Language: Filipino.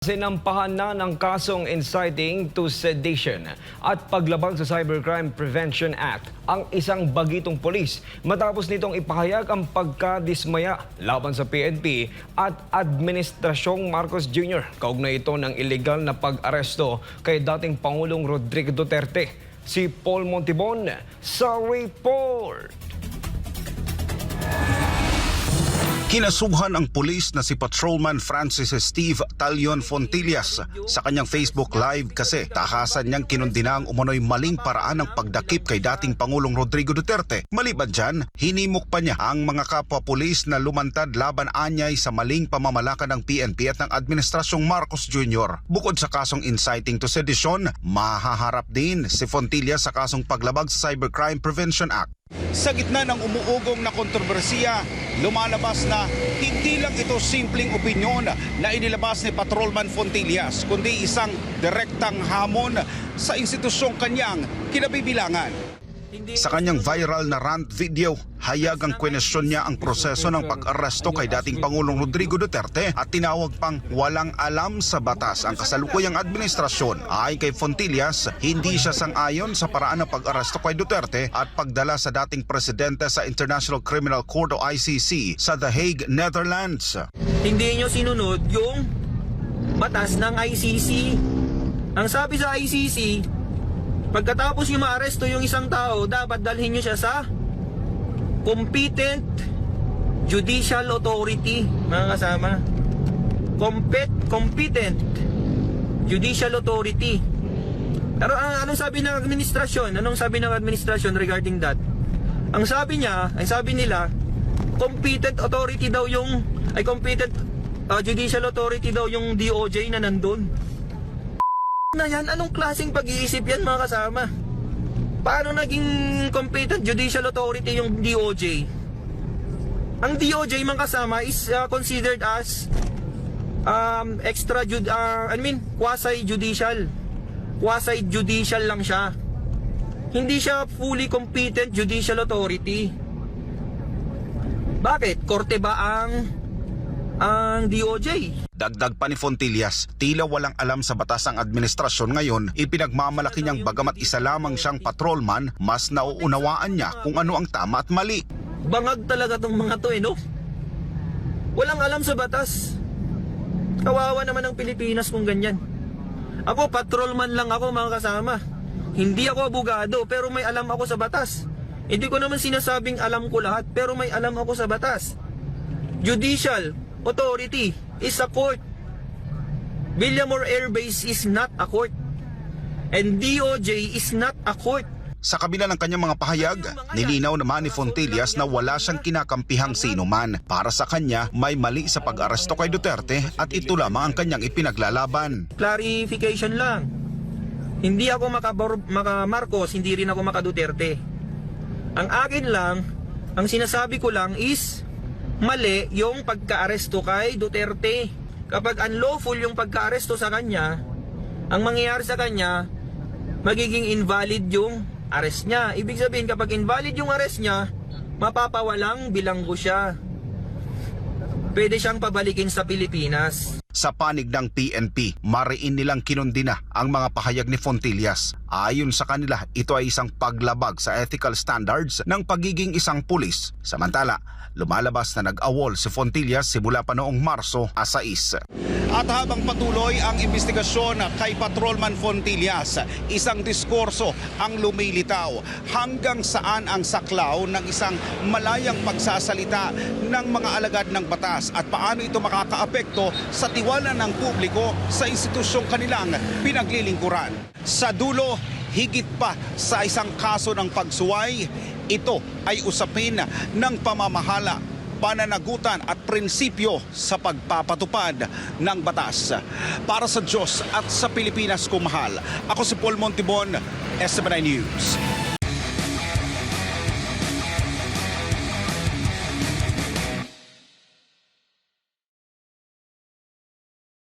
Sinampahan na ng kasong inciting to sedition at paglabag sa Cybercrime Prevention Act ang isang bagitong polis matapos nitong ipahayag ang pagkadismaya laban sa PNP at Administrasyong Marcos Jr. Kaugnay ito ng illegal na pag-aresto kay dating Pangulong Rodrigo Duterte. Si Paul Montibon sa report. Kinasuhan ang pulis na si Patrolman Francis Steve Talion Fontillas sa kanyang Facebook Live kasi tahasan niyang kinundina ang umunoy maling paraan ng pagdakip kay dating Pangulong Rodrigo Duterte. Maliban dyan, hinimok pa niya ang mga kapwa pulis na lumantad laban anyay sa maling pamamalakad ng PNP at ng Administrasyong Marcos Jr. Bukod sa kasong inciting to sedition, mahaharap din si Fontillas sa kasong paglabag sa Cybercrime Prevention Act. Sa gitna ng umuugong na kontrobersiya, lumalabas na hindi lang ito simpleng opinyon na inilabas ni Patrolman Fontillas, kundi isang direktang hamon sa institusyong kanyang kinabibilangan. Sa kanyang viral na rant video, hayag ang kwenesyon niya ang proseso ng pag-aresto kay dating Pangulong Rodrigo Duterte at tinawag pang walang alam sa batas ang kasalukuyang administrasyon. Ayon kay Fontillas, hindi siya sang-ayon sa paraan ng pag-aresto kay Duterte at pagdala sa dating presidente sa International Criminal Court o ICC sa The Hague, Netherlands. Hindi nyo sinunod yung batas ng ICC. Ang sabi sa ICC, pagkatapos yung maaresto yung isang tao, dapat dalhin nyo siya sa competent judicial authority, mga kasama. Competent judicial authority. Pero anong sabi ng administrasyon? Anong sabi ng administrasyon regarding that? Ang sabi nila, competent authority daw yung, competent judicial authority daw yung DOJ na nandun. Na yan, anong klaseng pag-iisip yan, mga kasama? Paano naging competent judicial authority yung DOJ? Ang DOJ, mga kasama, is considered as quasi-judicial. Quasi-judicial lang siya. Hindi siya fully competent judicial authority. Bakit? Korte ba ang DOJ? Dagdag pa ni Fontillas, tila walang alam sa batas ang administrasyon ngayon, ipinagmamalaki niyang bagamat isa lamang siyang patrolman, mas nauunawaan niya kung ano ang tama at mali. Bangag talaga tong mga to, no? Walang alam sa batas. Kawawa naman ang Pilipinas kung ganyan. Ako, patrolman lang ako, mga kasama. Hindi ako abogado, pero may alam ako sa batas. Hindi ko naman sinasabing alam ko lahat, pero may alam ako sa batas. Judicial authority is a court. Villamor Air Base is not a court. And DOJ is not a court. Sa kabila ng kanyang mga pahayag, nilinaw naman ni Fontillas na wala siyang kinakampihang sino man. Para sa kanya, may mali sa pag-aresto kay Duterte at ito lamang ang kanyang ipinaglalaban. Clarification lang. Hindi ako maka Marcos, hindi rin ako maka Duterte. Ang akin lang, ang sinasabi ko lang is mali yung pagka-aresto kay Duterte. Kapag unlawful yung pagka-aresto sa kanya, ang mangyayari sa kanya, magiging invalid yung arrest niya. Ibig sabihin, kapag invalid yung arrest niya, mapapawalang bilanggo siya. Pwede siyang pabalikin sa Pilipinas. Sa panig ng PNP, mariin nilang kinundina ang mga pahayag ni Fontillas. Ayon sa kanila, ito ay isang paglabag sa ethical standards ng pagiging isang pulis. Samantala, lumalabas na nag-awol si Fontillas simula pa noong Marso 6. At habang patuloy ang investigasyon kay Patrolman Fontillas, isang diskurso ang lumilitaw hanggang saan ang saklaw ng isang malayang pagsasalita ng mga alagad ng batas at paano ito makakaapekto sa tiwala ng publiko sa institusyong kanilang pinaglilingkuran. Sa dulo, higit pa sa isang kaso ng pagsuway, ito ay usapin ng pamamahala, pananagutan at prinsipyo sa pagpapatupad ng batas. Para sa Diyos at sa Pilipinas ko mahal, ako si Paul Montibon, SMNI News.